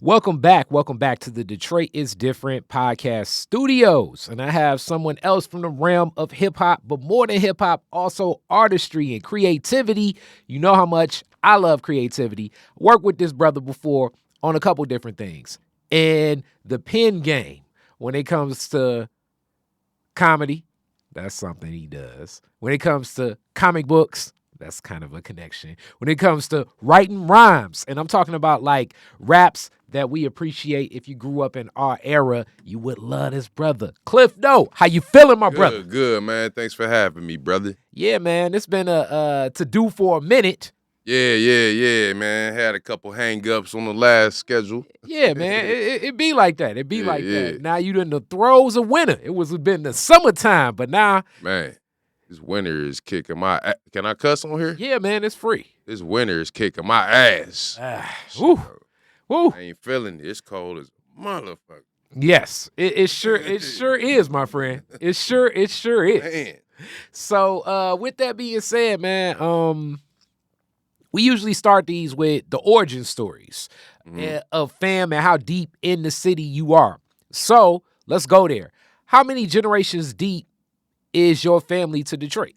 Welcome back. Welcome back to the Detroit is Different podcast studios. And I have someone else from the realm of hip hop, but more than hip hop, also artistry and creativity. You know how much I love creativity. Worked with this brother before on a couple different things. And the pen game, when it comes to comedy, that's something he does. When it comes to comic books, that's kind of a connection. When it comes to writing rhymes, and I'm talking about like raps that we appreciate. If you grew up in our era, you would love this brother. Cliffnote, how you feeling, my brother? Good, man. Thanks for having me, brother. Yeah, man. It's been a to-do for a minute. Yeah, man. Had a couple hang-ups on the last schedule. Yeah, man. It be like that. It be like that. Now you in the throes of winter. It was been the summertime, but now, man, this winter is kicking my ass. Can I cuss on here? Yeah, man, it's free. This winter is kicking my ass. Woo. I ain't feeling it. It's cold as a motherfucker. Yes, it sure is, my friend. It sure is. Man. So with that being said, man, we usually start these with the origin stories of fam and how deep in the city you are. So let's go there. How many generations deep is your family to Detroit?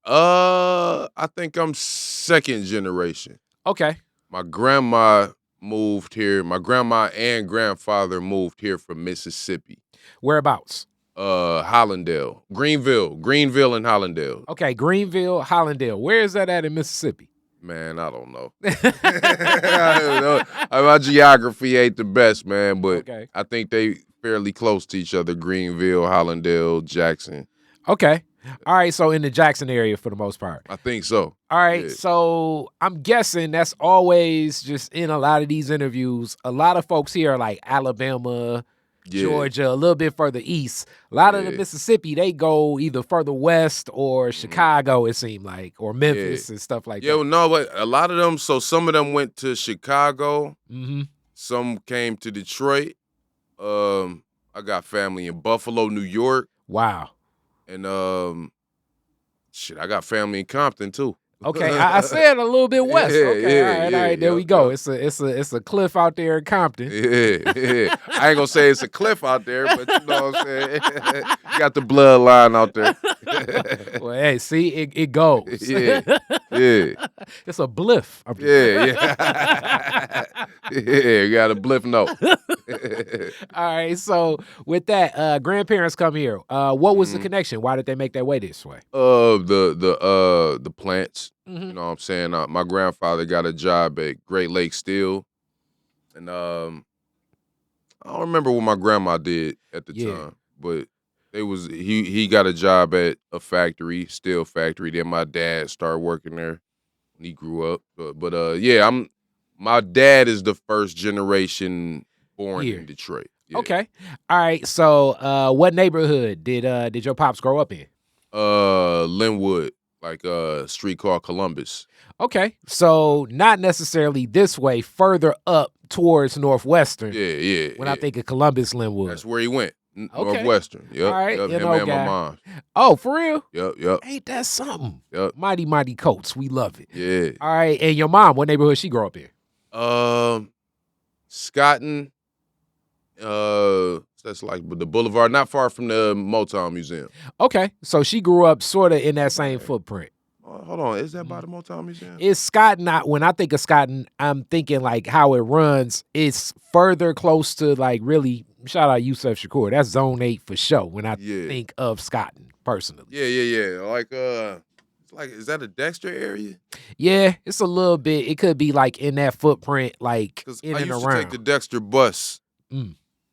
I think I'm second generation. Okay. My grandma moved here. My grandma and grandfather moved here from Mississippi. Whereabouts? Hollandale. Greenville and Hollandale. Okay, Greenville, Hollandale. Where is that at in Mississippi? Man, I don't know. I don't know. My geography ain't the best, man, but okay. I think they fairly close to each other. Greenville, Hollandale, Jackson. Okay. All right, so in the Jackson area for the most part. I think so. All right, so I'm guessing that's always just in a lot of these interviews. A lot of folks here are like Alabama, Georgia, a little bit further east. A lot of the Mississippi, they go either further west or Chicago, it seemed like, or Memphis and stuff like that. Yeah, no, but a lot of them, so some of them went to Chicago. Some came to Detroit. I got family in Buffalo, New York. Wow. And I got family in Compton too. Okay, I said a little bit west. Okay, all right, there we go. It's a cliff out there in Compton. Yeah. I ain't gonna say it's a cliff out there, but you know what I'm saying. You got the bloodline out there. Well, hey, see, it goes. Yeah. It's a bliff. Yeah. You got a bliff note. All right, so with that, grandparents come here. What was the connection? Why did they make their way this way? The plants. You know what I'm saying? My grandfather got a job at Great Lakes Steel. And I don't remember what my grandma did at the time, but he got a job at a factory, steel factory. Then my dad started working there when he grew up. But my dad is the first generation born in Detroit. Yeah. Okay. All right. So what neighborhood did your pops grow up in? Linwood, like a street called Columbus. Okay. So not necessarily this way, further up towards Northwestern. Yeah. When I think of Columbus, Linwood. That's where he went. Northwestern. Yep. All right. Him and my mom. Oh, for real? Yep. Ain't that something? Yep. Mighty Coats. We love it. Yeah. All right. And your mom, what neighborhood she grew up in? Scotton. That's like the boulevard, not far from the Motown Museum. Okay. So she grew up sort of in that same footprint. Hold on. Is that by the Motown Museum? It's Scotton. When I think of Scotton, I'm thinking like how it runs. It's further close to like really, shout out Yusef Shakur. That's Zone 8 for sure when I think of Scotton personally. Yeah. Like, is that a Dexter area? Yeah, it's a little bit. It could be like in that footprint, like in and around. I used to take the Dexter bus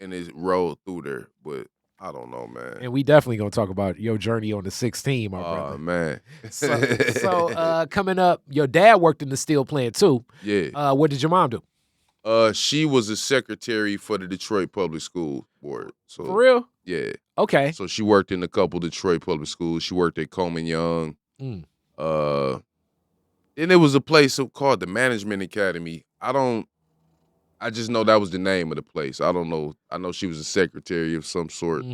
and it rolled through there, but I don't know, man. And we definitely gonna talk about your journey on the 16, my brother. Oh, man. So coming up, your dad worked in the steel plant too. Yeah. What did your mom do? She was a secretary for the Detroit Public School Board. So, for real? Yeah. Okay. So she worked in a couple Detroit public schools. She worked at Coleman Young. Then there was a place called the Management Academy. I just know that was the name of the place. I don't know. I know she was a secretary of some sort.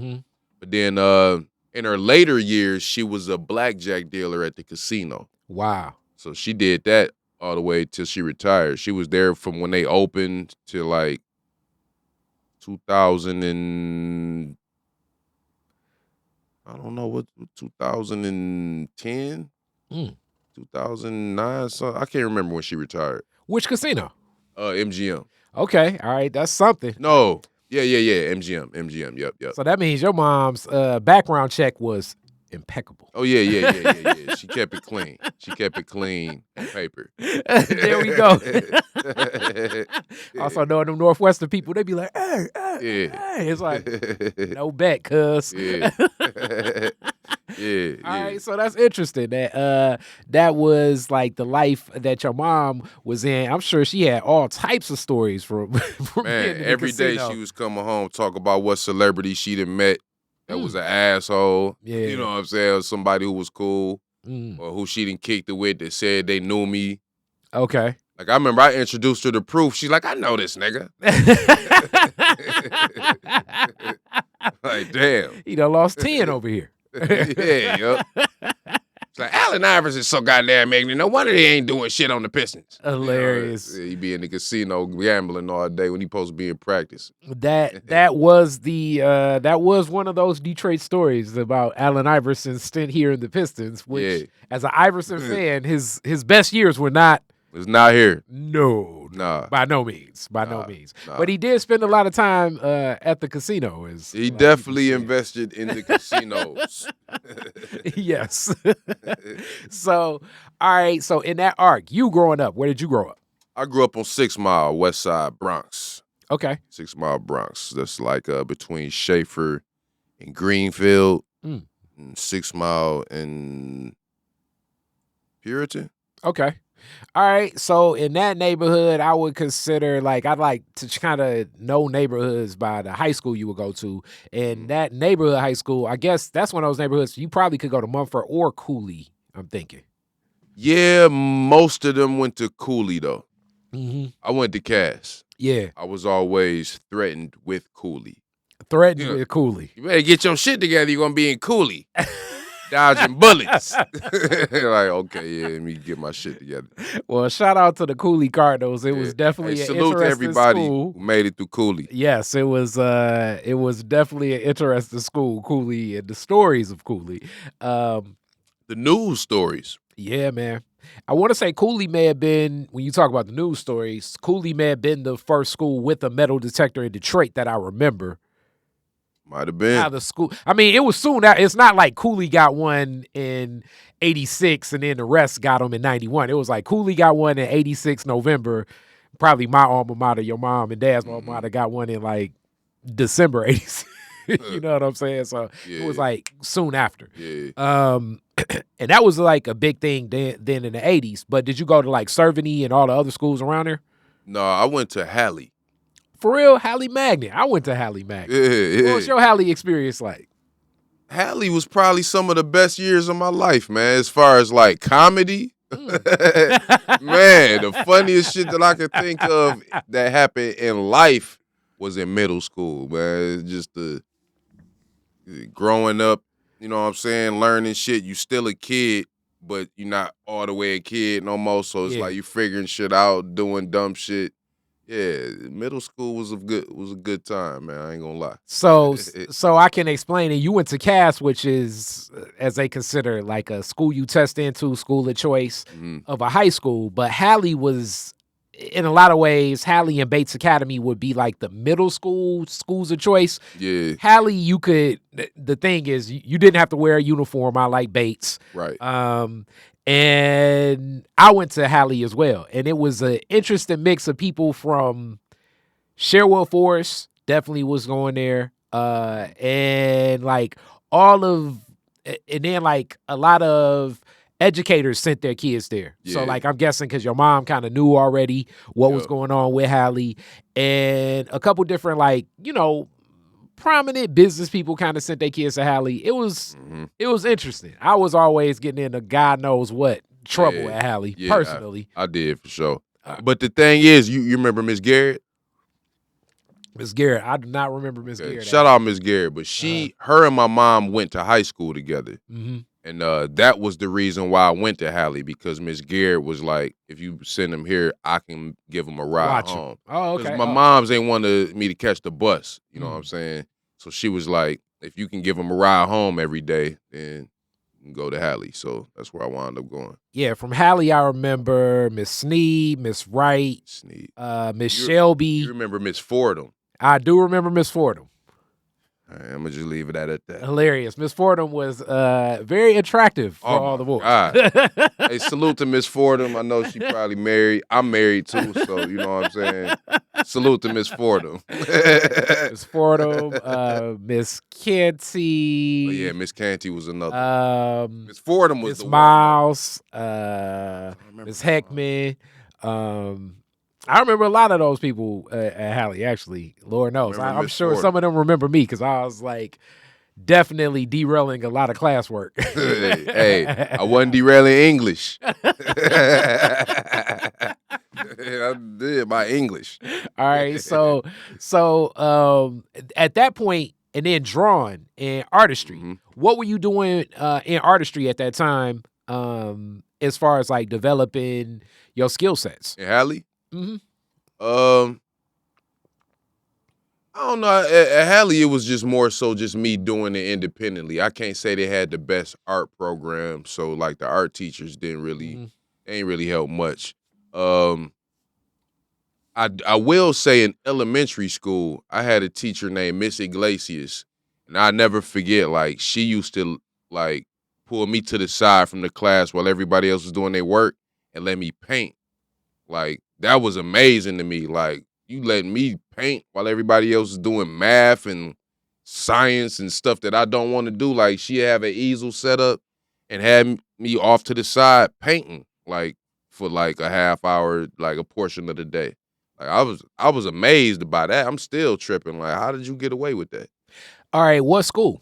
But then in her later years, she was a blackjack dealer at the casino. Wow. So she did that all the way till she retired. She was there from when they opened to like 2000 and I don't know what 2010, 2009. So I can't remember when she retired. Which casino? MGM. Okay, all right, that's something. No, yeah. MGM. Yep. So that means your mom's background check was impeccable. Oh yeah. She kept it clean. On paper. There we go. Also, knowing them Northwestern people, they be like, hey. It's like, no bet, cuz. Yeah. All right, so that's interesting. That was like the life that your mom was in. I'm sure she had all types of stories from Man, being every day she was coming home talk about what celebrity she'd have met that was an asshole. Yeah. You know what I'm saying? Or somebody who was cool. Or who she didn't kick it with that said they knew me. Okay. Like, I remember I introduced her to Proof. She's like, I know this nigga. Like, damn. He done lost 10 over here. Yeah. It's like, Allen Iverson is so goddamn ignorant. No wonder they ain't doing shit on the Pistons. Hilarious. You know, he be in the casino gambling all day when he supposed to be in practice. That was one of those Detroit stories about Allen Iverson's stint here in the Pistons, which, as an Iverson fan, his best years were not. It's not here. No, nah, by no means. Nah. But he did spend a lot of time at the casino. He definitely invested in the casinos. Yes. So, all right. So in that arc, you growing up, where did you grow up? I grew up on 6 Mile, West Side, Bronx. Okay. 6 Mile, Bronx. That's like between Schaefer and Greenfield, and 6 Mile and Puritan. Okay. All right, so in that neighborhood, I would consider I'd like to kind of know neighborhoods by the high school you would go to. And that neighborhood high school, I guess that's one of those neighborhoods you probably could go to Mumford or Cooley, I'm thinking. Yeah, most of them went to Cooley, though. Mm-hmm. I went to Cass. Yeah. I was always threatened with Cooley. With Cooley. You better get your shit together, you're going to be in Cooley. Dodging bullets. Like, okay, yeah, let me get my shit together. Well, shout out to the Cooley Cardinals. It was definitely an salute to everybody school. who made it through Cooley. Yes, it was definitely an interesting school, Cooley, and the stories of Cooley. The news stories. Yeah, man. I want to say Cooley may have been, when you talk about the news stories, Cooley may have been the first school with a metal detector in Detroit that I remember. Might have been. How the school, I mean, it was soon out. It's not like Cooley got one in 86 and then the rest got them in 91. It was like Cooley got one in 86 November. Probably my alma mater, your mom and dad's alma mater got one in like December 86. You know what I'm saying? So it was like soon after. Yeah. And that was like a big thing then in the 80s. But did you go to like Cerveny and all the other schools around there? No, I went to Halley. For real? Halley Magnet. I went to Halley Magnet. Yeah. What was your Halley experience like? Halley was probably some of the best years of my life, man, as far as like comedy. Man, the funniest shit that I could think of that happened in life was in middle school, man. It's just the growing up, you know what I'm saying, learning shit. You still a kid, but you're not all the way a kid no more. So it's like you figuring shit out, doing dumb shit. Yeah, middle school was a good time, man. I ain't gonna lie. So I can explain it. You went to Cass, which is, as they consider, like a school you test into, school of choice of a high school. But Halley was, in a lot of ways, Halley and Bates Academy would be like the middle school schools of choice. Yeah. Halley, you could. The thing is, you didn't have to wear a uniform. I like Bates. Right. And I went to Halley as well. And it was an interesting mix of people from Sherwood Forest, definitely was going there. And like and then like a lot of educators sent their kids there. Yeah. So like I'm guessing because your mom kind of knew already what was going on with Halley. And a couple different like, prominent business people kind of sent their kids to Halley. It was interesting. I was always getting into God knows what trouble at Halley, personally. I did for sure. But the thing is, you remember Miss Garrett? Miss Garrett, I do not remember Miss Garrett. Shout out Miss Garrett, but her and my mom went to high school together. And that was the reason why I went to Halle, because Miss Garrett was like, if you send him here, I can give him a ride home. Oh, Because okay. my mom's ain't wanted me to catch the bus. You know what I'm Mm. saying? So she was like, if you can give him a ride home every day, then you can go to Halle. So that's where I wound up going. Yeah, from Halle, I remember Miss Sneed, Miss Wright, Sneed. Miss Shelby. You remember Miss Fordham? I do remember Miss Fordham. All right, I'm gonna just leave it at that. Hilarious. Miss Fordham was very attractive for all the boys. God. Hey, salute to Miss Fordham. I know she probably married. I'm married too, so you know what I'm saying. Salute to Miss Fordham. Miss Fordham, Miss Canty. Oh, yeah, Miss Canty was another. Miss Fordham was Miss the Miles, Miss Heckman. I remember a lot of those people at Halle, actually. Lord knows. I'm sure some of them remember me because I was like definitely derailing a lot of classwork. Hey, I wasn't derailing English. I did my English. All right. So at that point, and then drawing and artistry, what were you doing in artistry at that time as far as like developing your skill sets? In Halle? Mm-hmm. I don't know. At Halle, it was just more so just me doing it independently. I can't say they had the best art program, so like the art teachers didn't really, they ain't really help much. I will say in elementary school, I had a teacher named Miss Iglesias, and I never forget. Like she used to like pull me to the side from the class while everybody else was doing their work and let me paint. Like that was amazing to me. Like you let me paint while everybody else is doing math and science and stuff that I don't want to do. Like she have an easel set up and had me off to the side painting, like for like a half hour, like a portion of the day. Like I was amazed by that. I'm still tripping. Like, how did you get away with that? All right, what school?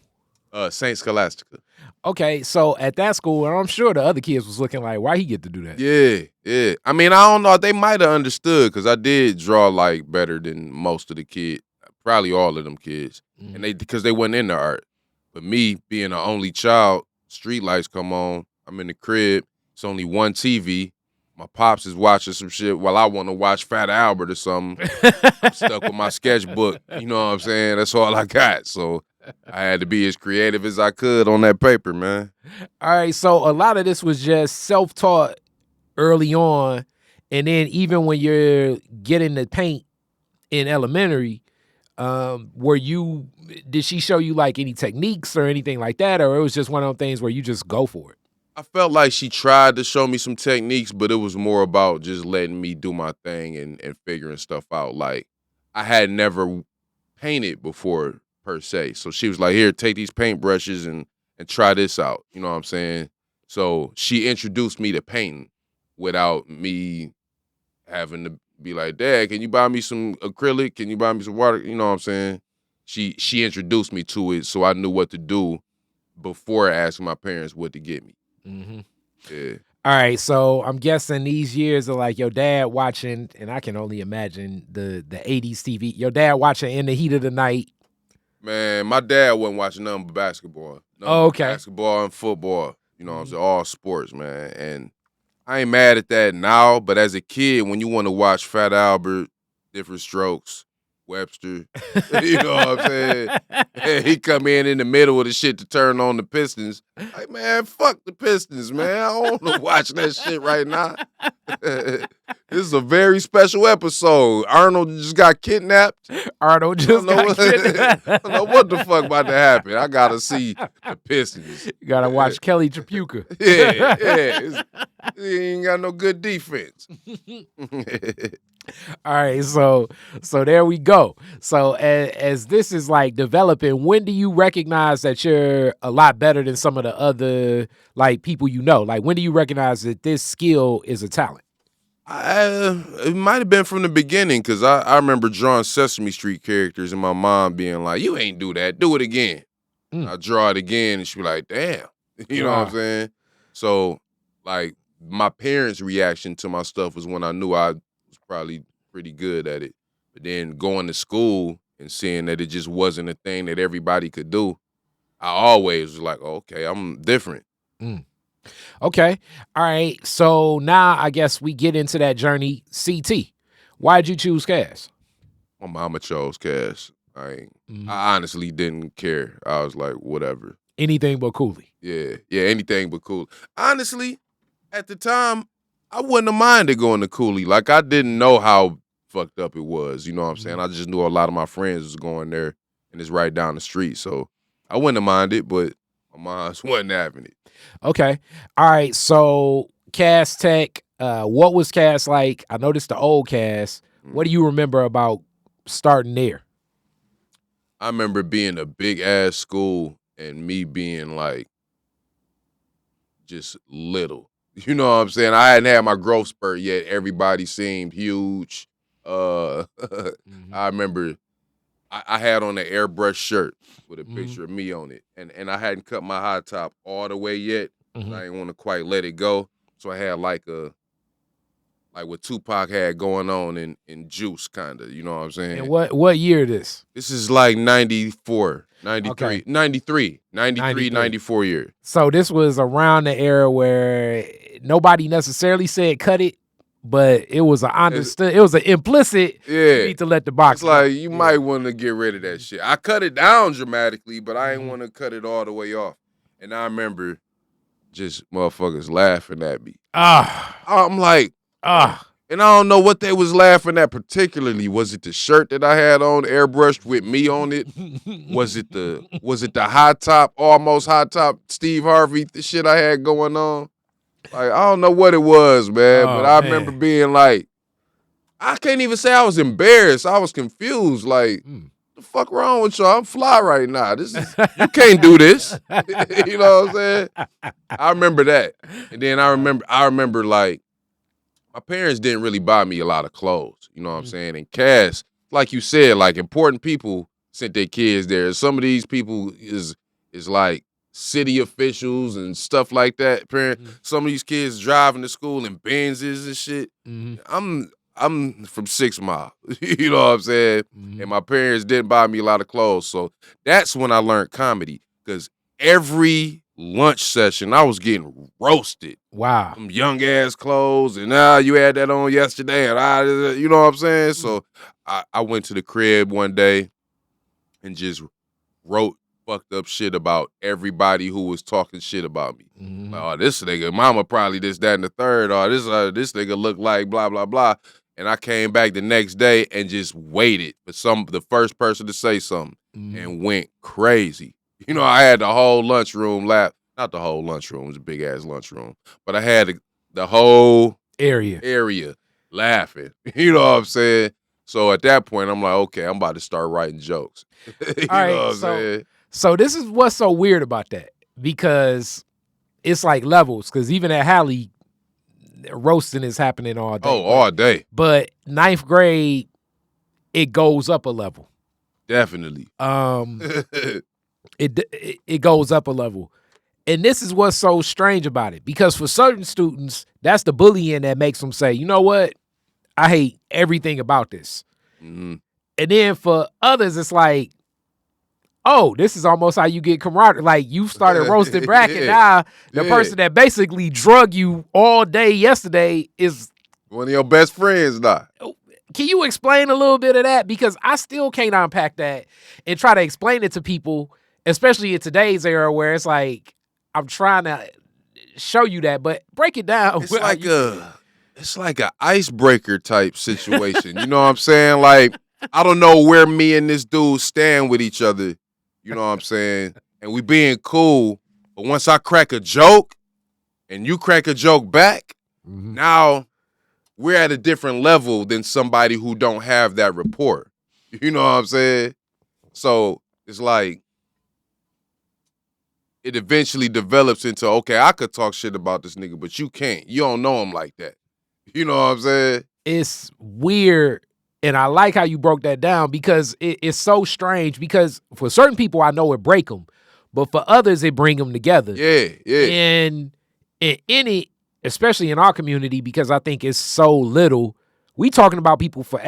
Saint Scholastica. Okay, so at that school, and I'm sure the other kids was looking like, why he get to do that? Yeah. I mean, I don't know. They might have understood because I did draw like better than most of the kids, probably all of them kids, and because they wasn't into art. But me being an only child, street lights come on. I'm in the crib. It's only one TV. My pops is watching some shit while I want to watch Fat Albert or something. I'm stuck with my sketchbook. You know what I'm saying? That's all I got. So I had to be as creative as I could on that paper, man. All right, so a lot of this was just self-taught early on, and then even when you're getting the paint in elementary, did she show you like any techniques or anything like that, or it was just one of those things where you just go for it? I felt like she tried to show me some techniques, but it was more about just letting me do my thing and figuring stuff out. Like I had never painted before per se. So she was like, here, take these paintbrushes and try this out. You know what I'm saying? So she introduced me to painting without me having to be like, Dad, can you buy me some acrylic? Can you buy me some water? You know what I'm saying? She introduced me to it so I knew what to do before asking my parents what to get me. Yeah. All right, so I'm guessing these years are like your dad watching, and I can only imagine the 80s TV. Your dad watching In the Heat of the Night. Man, my dad wasn't watching nothing but basketball. Basketball and football. You know what I'm saying? All sports, man. And I ain't mad at that now, but as a kid, when you want to watch Fat Albert, Different Strokes, Webster, you know what I'm saying? And he come in the middle of the shit to turn on the Pistons. Like, man, fuck the Pistons, man. I don't want to watch that shit right now. This is a very special episode. Arnold just got kidnapped. I don't know what the fuck about to happen. I gotta see the Pistons. You gotta watch Kelly Tripucka. Yeah. He ain't got no good defense. All right, so there we go. So as this is like developing, when do you recognize that you're a lot better than some of the other like people you know? Like when do you recognize that this skill is a talent? It might have been from the beginning because I remember drawing Sesame Street characters and my mom being like, "You ain't do that. Do it again." I draw it again and she be like, "Damn," you know what I'm saying? So like my parents' reaction to my stuff was when I knew I was probably pretty good at it. But then going to school and seeing that it just wasn't a thing that everybody could do, I always was like, oh, okay, I'm different. Okay. All right. So now I guess we get into that journey. CT. Why'd you choose Cass? My mama chose Cass. I honestly didn't care. I was like, whatever. Anything but Cooley. Yeah, anything but cool. Honestly, at the time, I wouldn't have minded going to Cooley. Like, I didn't know how fucked up it was. You know what I'm saying? I just knew a lot of my friends was going there, and it's right down the street. So I wouldn't have minded, but my mom wasn't having it. Okay. All right. So Cass Tech, what was Cass like? I noticed the old Cass. What do you remember about starting there? I remember being a big ass school and me being like just little. You know what I'm saying? I hadn't had my growth spurt yet. Everybody seemed huge. I remember I had on an Airbrush shirt with a picture of me on it. And I hadn't cut my high top all the way yet. I didn't want to quite let it go. So I had like what Tupac had going on in Juice, kind of. You know what I'm saying? And what year this? This is like 94, 93, Okay. 93, 94 year. So this was around the era where nobody necessarily said cut it, but it was it was an implicit you need to let the box It's like you might want to get rid of that shit. I cut it down dramatically, but I didn't want to cut it all the way off. And I remember just motherfuckers laughing at me. I'm like, and I don't know what they was laughing at particularly. Was it the shirt that I had on, airbrushed with me on it? Was it the high top, almost high top Steve Harvey the shit I had going on? Like, I don't know what it was, man. But I remember being like, I can't even say I was embarrassed. I was confused. Like, the fuck wrong with y'all? I'm fly right now. You can't do this. You know what I'm saying? I remember that. And then I remember like, my parents didn't really buy me a lot of clothes, you know what I'm saying? And Cass, like you said, like important people sent their kids there. Some of these people is like city officials and stuff like that. Some of these kids driving to school in Benzes and shit. I'm from 6 Mile, you know what I'm saying? And my parents didn't buy me a lot of clothes. So that's when I learned comedy, because every lunch session, I was getting roasted. Wow. Some young ass clothes, and you had that on yesterday, and you know what I'm saying? So I went to the crib one day and just wrote fucked up shit about everybody who was talking shit about me. Like, oh, this nigga, mama probably this, that, and the third. Or this nigga look like blah, blah, blah. And I came back the next day and just waited for the first person to say something and went crazy. You know, I had the whole lunchroom laugh. Not the whole lunchroom, it was a big ass lunchroom. But I had the whole area laughing. You know what I'm saying? So at that point, I'm like, okay, I'm about to start writing jokes. You know what I'm saying? So this is what's so weird about that, because it's like levels. Because even at Hallie, roasting is happening all day. Oh, all day. But 9th grade, it goes up a level. Definitely. It goes up a level. And this is what's so strange about it, because for certain students, that's the bullying that makes them say, you know what? I hate everything about this. And then for others, it's like, oh, this is almost how you get camaraderie. Like, you started roasting bracket. Now the person that basically drug you all day yesterday is one of your best friends now. Can you explain a little bit of that? Because I still can't unpack that and try to explain it to people, especially in today's era where it's like, I'm trying to show you that, but break it down. It's like a icebreaker type situation. You know what I'm saying? Like, I don't know where me and this dude stand with each other. You know what I'm saying? And we being cool, but once I crack a joke and you crack a joke back, now we're at a different level than somebody who don't have that rapport. You know what I'm saying? So it's like, it eventually develops into, okay, I could talk shit about this nigga, but you can't. You don't know him like that. You know what I'm saying? It's weird, and I like how you broke that down, because it's so strange, because for certain people, I know it break them, but for others, it bring them together. Yeah. And in any, especially in our community, because I think it's so little, we talking about people for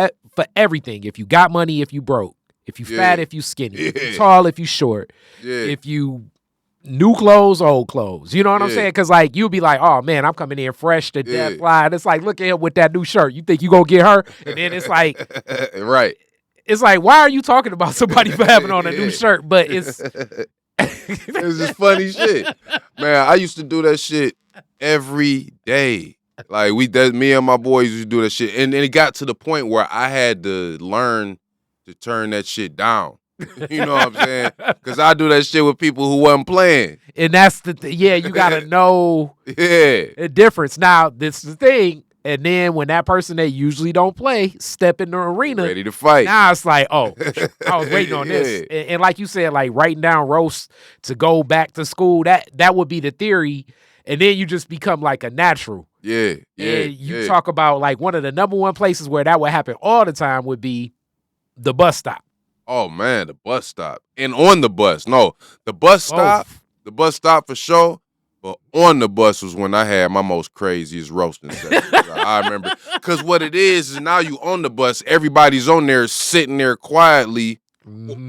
everything. If you got money, if you broke, if you fat, if you skinny, if you tall, if you short, if you new clothes, old clothes. You know what I'm Yeah. saying? Because like you'll be like, oh man, I'm coming in fresh to death Yeah. fly. And it's like, look at him with that new shirt. You think you gonna get her? And then it's like, Right. it's like, why are you talking about somebody for having on a new shirt? But it's It's just funny shit. Man, I used to do that shit every day. Like me and my boys used to do that shit. And it got to the point where I had to learn to turn that shit down. You know what I'm saying? Because I do that shit with people who wasn't playing. And that's yeah, you gotta know the difference. Now, this is the thing. And then when that person that usually don't play step in the arena, ready to fight. Now it's like, oh, I was waiting on this. And like you said, like writing down roasts to go back to school, that would be the theory. And then you just become like a natural. Yeah. And you talk about like one of the number one places where that would happen all the time would be the bus stop. Oh man, the bus stop. And on the bus. No, the bus stop. The bus stop for sure. But on the bus was when I had my most craziest roasting sessions. I remember. Because what it is now you on the bus, everybody's on there sitting there quietly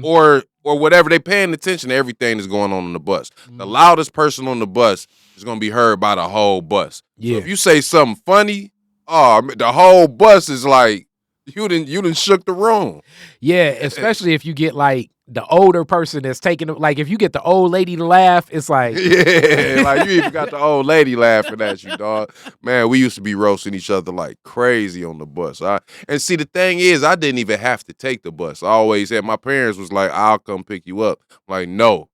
or whatever. They paying attention to everything that's going on the bus. The loudest person on the bus is going to be heard by the whole bus. Yeah. So if you say something funny, the whole bus is like, you done shook the room. Yeah, especially if you get like the older person that's taking it. Like if you get the old lady to laugh, it's like yeah, like you even got the old lady laughing at you, dog. Man, we used to be roasting each other like crazy on the bus. And see, the thing is, I didn't even have to take the bus. I always had my parents was like, "I'll come pick you up." I'm like, no,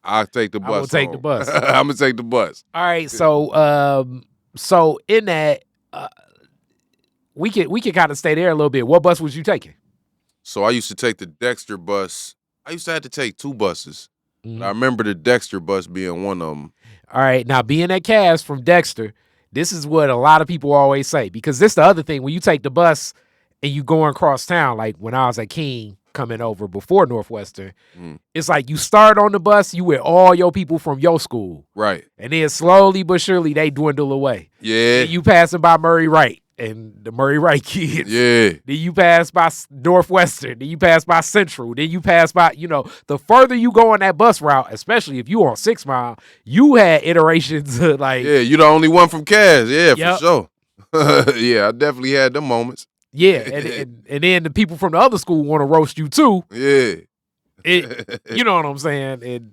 I'll take the bus. I'm gonna take the bus. I'm gonna take the bus. All right, so in that. We can kind of stay there a little bit. What bus was you taking? So I used to take the Dexter bus. I used to have to take two buses. I remember the Dexter bus being one of them. All right. Now, being at Cass from Dexter, this is what a lot of people always say. Because this the other thing. When you take the bus and you going across town, like when I was at King coming over before Northwestern, it's like you start on the bus, you with all your people from your school. Right. And then slowly but surely, they dwindle away. Yeah. And you passing by Murray Wright. And the Murray Wright kids. Yeah. Then you pass by Northwestern. Then you pass by Central. Then you pass by, the further you go on that bus route, especially if you on 6 Mile, you had iterations of like. Yeah, you the only one from Cass. Yeah, for sure. Yeah, I definitely had them moments. Yeah, and then the people from the other school want to roast you too. Yeah. You know what I'm saying?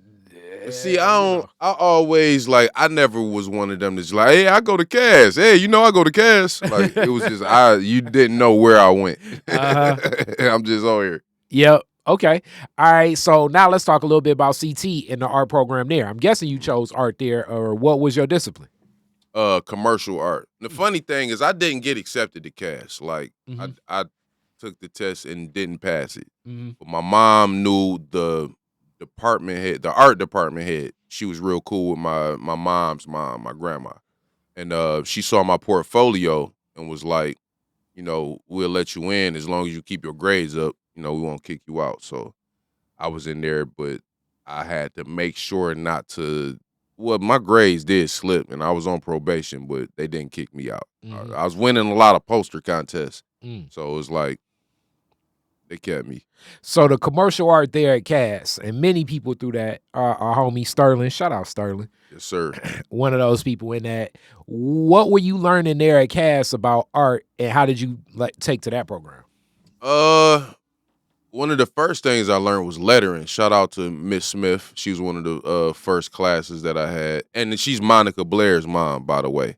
See, I always I never was one of them that's like, hey, I go to Cass. Hey, I go to Cass. Like it was just you didn't know where I went. I'm just on here. Yep. Okay. All right. So now let's talk a little bit about CT in the art program there. I'm guessing you chose art there, or what was your discipline? Commercial art. The funny thing is I didn't get accepted to Cass. Like I took the test and didn't pass it. But my mom knew the art department head. She was real cool with my mom's mom, my grandma. And she saw my portfolio and was like, we'll let you in as long as you keep your grades up. We won't kick you out. So I was in there, but I had to make sure not to. Well, my grades did slip, and I was on probation, but they didn't kick me out. I was winning a lot of poster contests, so it was like they kept me. So the commercial art there at Cass, and many people through that, our homie Sterling. Shout out Sterling. Yes, sir. One of those people in that. What were you learning there at Cass about art, and how did you take to that program? One of the first things I learned was lettering. Shout out to Miss Smith. She was one of the first classes that I had. And she's Monica Blair's mom, by the way.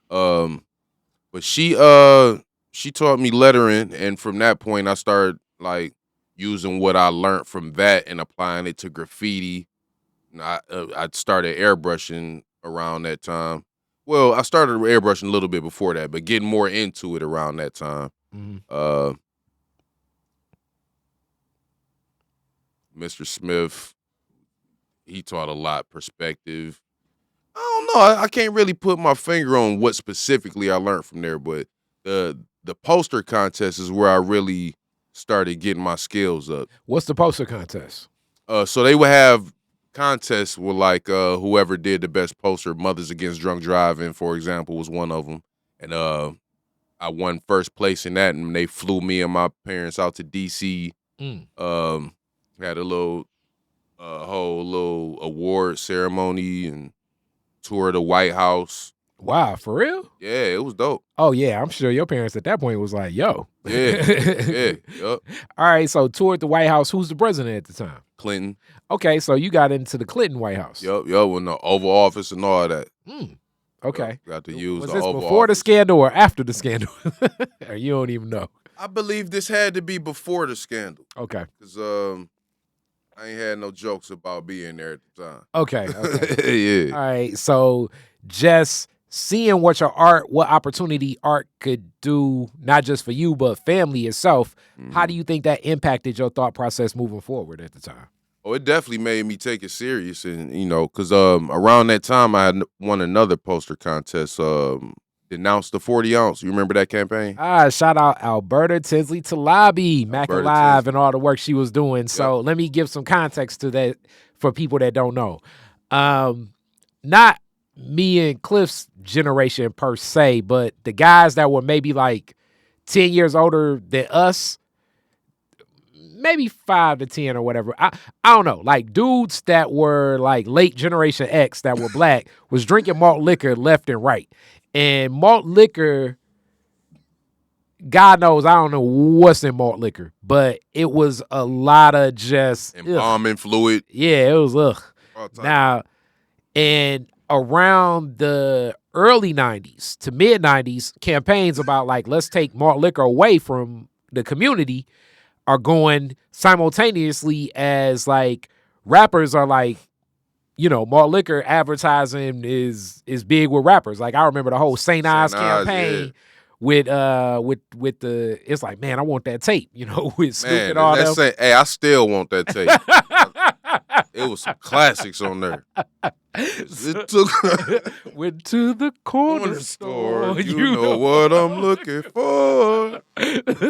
But she taught me lettering, and from that point I started using what I learned from that and applying it to graffiti. I started airbrushing around that time. Well, I started airbrushing a little bit before that, but getting more into it around that time. Mr. Smith, he taught a lot, perspective. I don't know. I can't really put my finger on what specifically I learned from there, but the poster contest is where I really started getting my skills up. What's the poster contest? So they would have contests with whoever did the best poster. Mothers Against Drunk Driving, for example, was one of them. And I won first place in that, and they flew me and my parents out to D.C. Had a little a whole little award ceremony and tour of the White House. Wow, for real? Yeah, it was dope. Oh yeah, I'm sure your parents at that point was like, "Yo." Yeah, yup. All right, so toured the White House. Who's the president at the time? Clinton. Okay, so you got into the Clinton White House. Yup, in the Oval Office and all that. Okay. Got to use Was the this Oval before Office. the scandal or after the scandal? Or you don't even know. I believe this had to be before the scandal. Okay. Because I ain't had no jokes about being there at the time. Okay. Yeah. All right. So just seeing what opportunity art could do, not just for you, but family itself, how do you think that impacted your thought process moving forward at the time? Oh, it definitely made me take it serious. And, because around that time I had won another poster contest, Denounce the 40 ounce. You remember that campaign? Shout out Alberta Tinsley Talabi, Mac Alive, and all the work she was doing. Yep. So let me give some context to that for people that don't know. Not me and Cliff's generation per se, but the guys that were maybe like 10 years older than us, maybe 5 to 10 or whatever. I don't know. Like dudes that were like late generation X that were black was drinking malt liquor left and right. And malt liquor, God knows, I don't know what's in malt liquor, but it was a lot of just embalming fluid. Yeah, it was Now, and around the early 90s to mid 90s, campaigns about like, let's take malt liquor away from the community are going simultaneously as like rappers are like, malt liquor advertising is big with rappers. Like I remember the whole St. Ives campaign with the, it's like, man, I want that tape, with Snoop and all that. Hey, I still want that tape. It was some classics on there. Went to the corner store. You know what I'm looking for.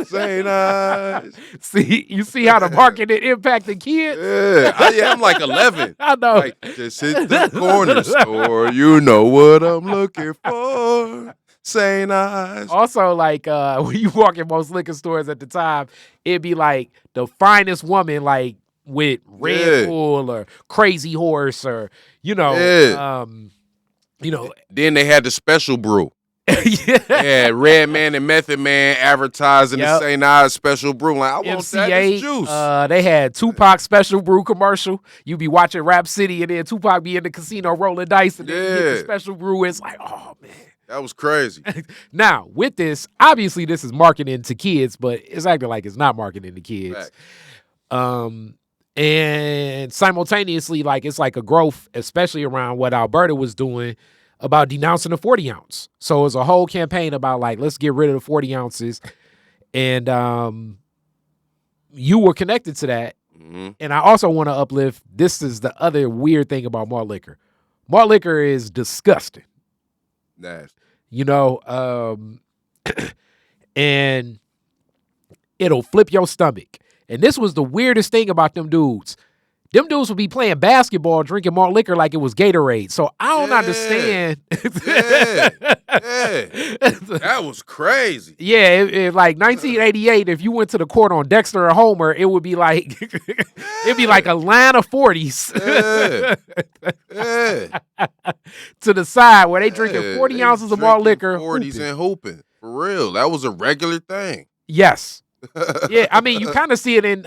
St. Ives. You see how the marketing impacted kids? Yeah, I'm like 11. I know. Like, just hit the corner store. You know what I'm looking for. St. Ives. Also, like when you walk in most liquor stores at the time, it'd be like the finest woman, like with Red Bull or Crazy Horse or then they had the special brew. Yeah, Red Man and Method Man advertising the St. Ives special brew. Like, I want that juice. They had Tupac special brew commercial. You be watching Rap City and then Tupac be in the casino rolling dice and then you get the special brew. It's like, oh man. That was crazy. Now, with this, obviously this is marketing to kids, but it's acting like it's not marketing to kids. Right. And simultaneously, like it's like a growth, especially around what Alberta was doing about denouncing the 40 ounce. So it's a whole campaign about like, let's get rid of the 40 ounces. And you were connected to that. Mm-hmm. And I also want to uplift, this is the other weird thing about malt liquor. Malt liquor is disgusting. Nasty. And it'll flip your stomach. And this was the weirdest thing about them dudes. Them dudes would be playing basketball, drinking malt liquor like it was Gatorade. So I don't understand. That was crazy. Yeah, like 1988, if you went to the court on Dexter or Homer, it would be like it'd be like a line of 40s to the side where they drinking 40 ounces of malt liquor. 40s and hooping. For real. That was a regular thing. Yes. Yeah, I mean, you kind of see it in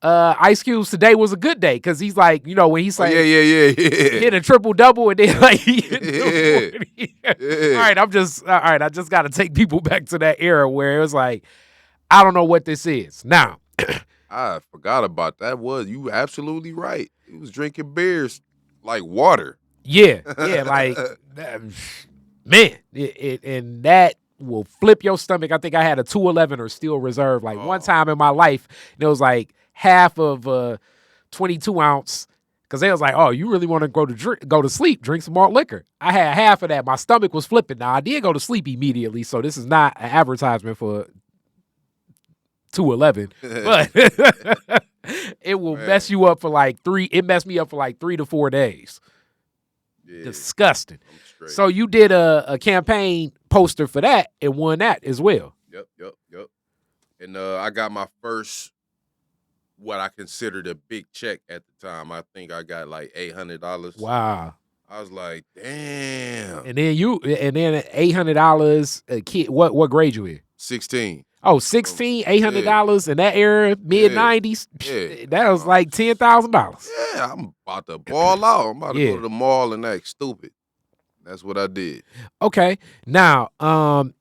Ice Cube's Today Was a Good Day, because he's like, when he's like, hit a triple double and then like, all right, I just got to take people back to that era where it was like, I don't know what this is now. I forgot about that. You absolutely right. He was drinking beers like water. Yeah, like man, and that will flip your stomach. I think I had a 211 or Steel Reserve like one time in my life, and it was like half of a 22 ounce, because they was like, oh, you really want to go to sleep, drink some malt liquor. I had half of that. My stomach was flipping. Now I did go to sleep immediately, so this is not an advertisement for 211, but it will mess you up for like it messed me up for like 3 to 4 days. Yeah. Disgusting. So you did a campaign poster for that and won that as well. Yep. And I got my first what I considered a big check at the time. I think I got like $800. Wow. I was like, damn. And then $800 a kid. What grade you in? 16. Oh, 16, $800 in that era, mid-90s. Yeah. That was like $10,000. Yeah, I'm about to ball out. I'm about to go to the mall and act stupid. That's what I did. Okay. Now,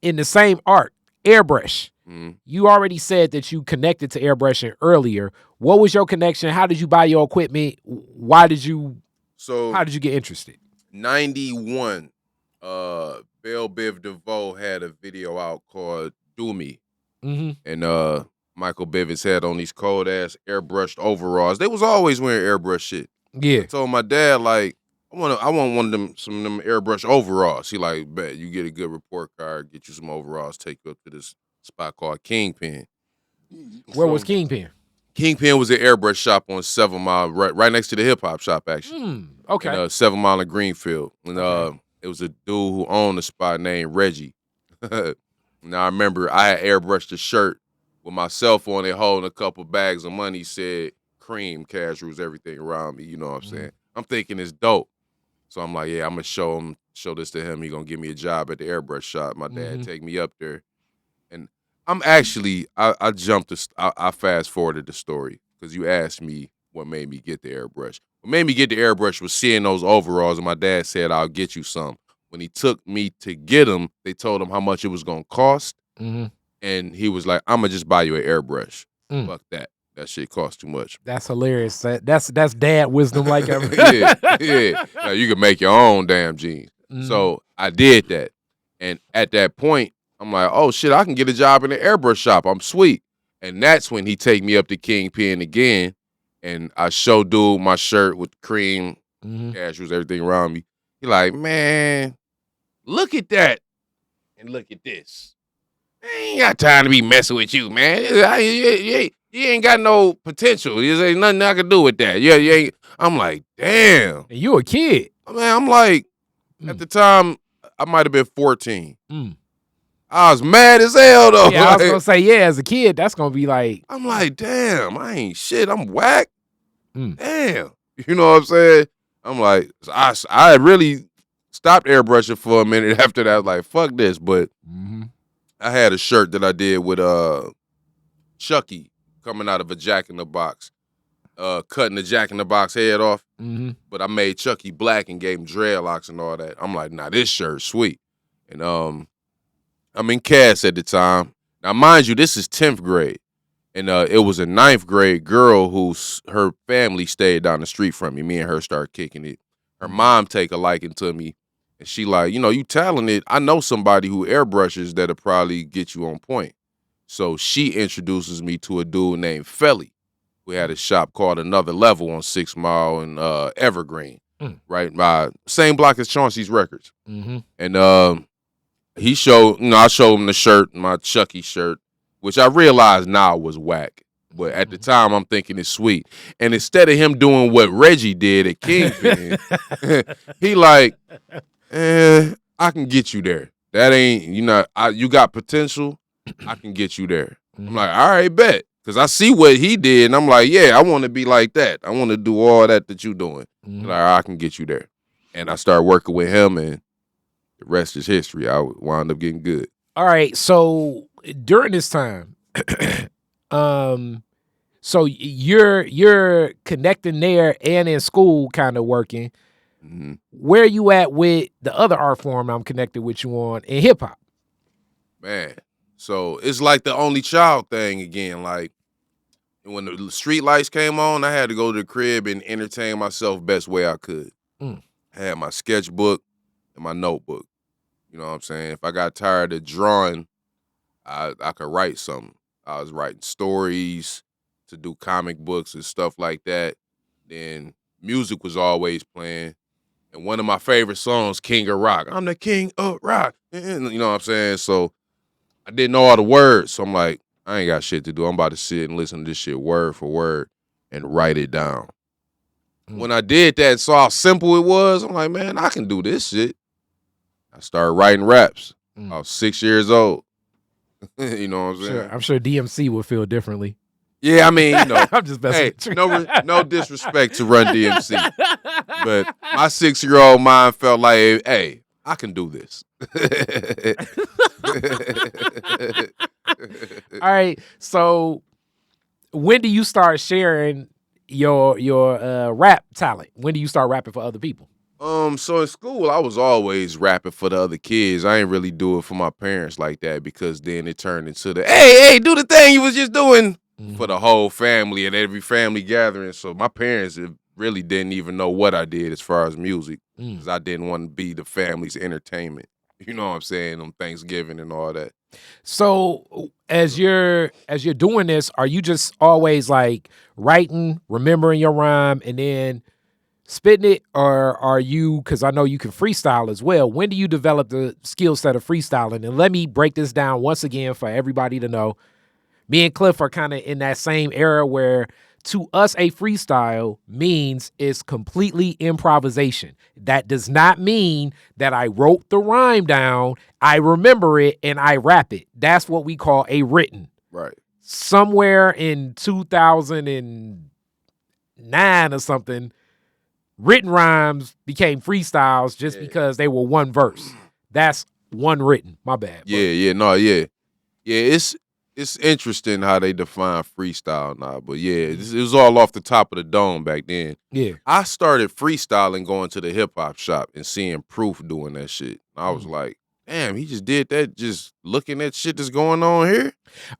in the same art, airbrush. You already said that you connected to airbrushing earlier. What was your connection? How did you buy your equipment? How did you get interested? 91, Belle Biv DeVoe had a video out called Do Me. And Michael Bivins had on these cold ass airbrushed overalls. They was always wearing airbrush shit. Yeah. I told my dad, like, I want one of them, some of them airbrush overalls. He like, bet you get a good report card, get you some overalls, take you up to this spot called Kingpin. Where was Kingpin? Kingpin was an airbrush shop on 7 Mile, right next to the hip hop shop, actually. Okay. And, 7 Mile in Greenfield. And it was a dude who owned the spot named Reggie. Now I remember I had airbrushed a shirt with my cell phone and holding a couple bags of money, said cream, casuals, everything around me. You know what I'm saying? I'm thinking it's dope. So I'm like, yeah, I'm gonna show this to him. He gonna give me a job at the airbrush shop. My dad take me up there. And I'm actually, I fast forwarded the story because you asked me what made me get the airbrush. What made me get the airbrush was seeing those overalls, and my dad said, I'll get you some. When he took me to get them, they told him how much it was going to cost. And he was like, I'm going to just buy you an airbrush. Fuck that. That shit costs too much. That's hilarious. That's dad wisdom like ever. Yeah. Now, you can make your own damn jeans. So I did that. And at that point, I'm like, oh, shit, I can get a job in the airbrush shop. I'm sweet. And that's when he take me up to Kingpin again. And I show dude my shirt with cream, casuals, everything around me. He like, man, look at that. And look at this. I ain't got time to be messing with you, man. You ain't got no potential. There ain't nothing I can do with that. Yeah, you ain't. I'm like, damn. And you a kid. Man, I'm like, at the time, I might have been 14. I was mad as hell, though. Yeah, I was going to say, yeah, as a kid, that's going to be like. I'm like, damn, I ain't shit. I'm whack. Damn. You know what I'm saying? I'm like, I really stopped airbrushing for a minute after that. I was like, fuck this. But I had a shirt that I did with Chucky coming out of a Jack in the Box, cutting the Jack in the Box head off. But I made Chucky black and gave him dreadlocks and all that. I'm like, nah, this shirt's sweet. And I'm in Cass at the time. Now, mind you, this is 10th grade. And it was a 9th grade girl her family stayed down the street from me. Me and her started kicking it. Her mom take a liking to me. And she like, you talented. I know somebody who airbrushes that'll probably get you on point. So she introduces me to a dude named Felly. We had a shop called Another Level on 6 Mile and Evergreen. Right? By same block as Chauncey's Records. And he showed, I showed him the shirt, my Chucky shirt, which I realized now was whack. But at the time, I'm thinking it's sweet. And instead of him doing what Reggie did at Kingpin, he like, I can get you there. That ain't, you got potential. I can get you there. I'm like, all right, bet. Because I see what he did. And I'm like, yeah, I want to be like that. I want to do all that you doing. Like, I can get you there. And I started working with him, and the rest is history. I wound up getting good. All right. So during this time, so you're connecting there and in school kind of working. Where you at with the other art form I'm connected with you on in hip hop? Man, so it's like the only child thing again. Like when the street lights came on, I had to go to the crib and entertain myself best way I could. I had my sketchbook and my notebook. You know what I'm saying? If I got tired of drawing, I could write something. I was writing stories to do comic books and stuff like that. Then music was always playing. And one of my favorite songs, King of Rock. I'm the king of rock. And, you know what I'm saying? So I didn't know all the words. So I'm like, I ain't got shit to do. I'm about to sit and listen to this shit word for word and write it down. When I did that, saw how simple it was, I'm like, man, I can do this shit. I started writing raps. I was 6 years old. You know what I'm saying? Sure. I'm sure DMC would feel differently. Yeah, I mean, you know, I'm just messing hey, with you. no disrespect to Run DMC, but my 6-year-old mind felt like, hey, I can do this. All right. So when do you start sharing your rap talent? When do you start rapping for other people? So in school, I was always rapping for the other kids. I ain't really do it for my parents like that because then it turned into the hey, do the thing you was just doing for the whole family at every family gathering. So my parents really didn't even know what I did as far as music because I didn't want to be the family's entertainment. You know what I'm saying? On Thanksgiving and all that. So as you're doing this, are you just always like writing, remembering your rhyme, and then spitting it, or are you? Because I know you can freestyle as well. When do you develop the skill set of freestyling? And let me break this down once again for everybody to know. Me and Cliff are kind of in that same era where to us a freestyle means it's completely improvisation. That does not mean that I wrote the rhyme down, I remember it, and I rap it. That's what we call a written. Right. Somewhere in 2009 or something, written rhymes became freestyles just because they were one verse. That's one written. My bad. Yeah. It's interesting how they define freestyle now, but yeah, it was all off the top of the dome back then. Yeah. I started freestyling going to the hip hop shop and seeing Proof doing that shit. I was like, damn, he just did that just looking at shit that's going on here.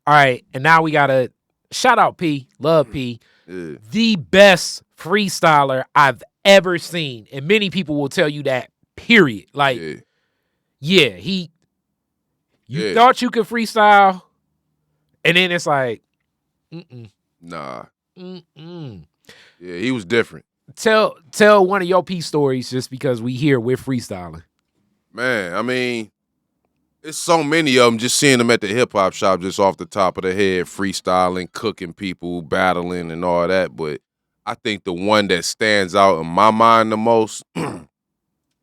All right, and now we gotta shout out P, love P, the best freestyler I've ever seen, and many people will tell you that. Period. Like, you thought you could freestyle, and then it's like, nah. Yeah, he was different. Tell one of your P stories just because we're freestyling. Man, I mean, it's so many of them. Just seeing them at the hip hop shop, just off the top of the head, freestyling, cooking people, battling, and all that. But I think the one that stands out in my mind the most,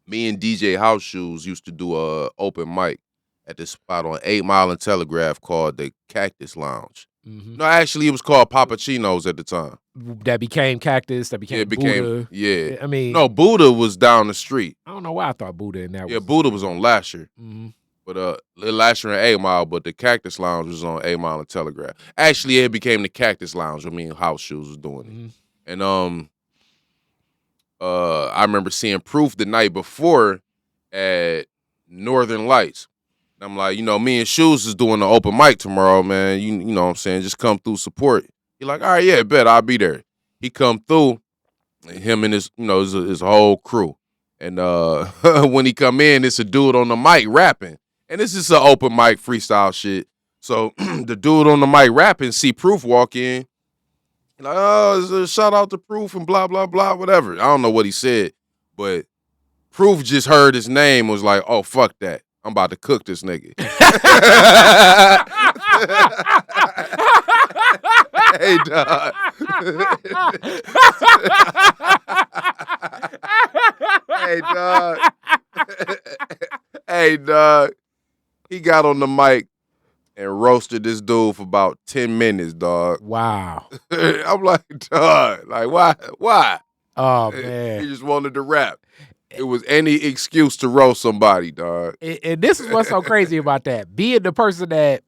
me and DJ House Shoes used to do a open mic at this spot on 8 Mile and Telegraph called the Cactus Lounge. No, actually, it was called Papachino's at the time. That became Cactus. That became Buddha. Yeah. I mean, no, Buddha was down the street. I don't know why I thought Buddha in that. Yeah, Buddha was on Lasher. But Lasher and 8 Mile, but the Cactus Lounge was on 8 Mile and Telegraph. Actually, it became the Cactus Lounge when me and House Shoes was doing it. And I remember seeing Proof the night before at Northern Lights. And I'm like, me and Shoes is doing the open mic tomorrow, man. You know what I'm saying? Just come through, support. He like, all right, yeah, bet I'll be there. He come through, and him and his whole crew. And when he come in, it's a dude on the mic rapping. And this is an open mic freestyle shit. So the dude on the mic rapping see Proof walk in. Like, oh, shout out to Proof and blah, blah, blah, whatever. I don't know what he said. But Proof just heard his name, was like, oh, fuck that. I'm about to cook this nigga. Hey, dog. Hey, dog. He got on the mic and roasted this dude for about 10 minutes, dog. Wow. I'm like, dog, like, why? Oh, man. He just wanted to rap. It was any excuse to roast somebody, dog. And this is what's so crazy about that. Being the person that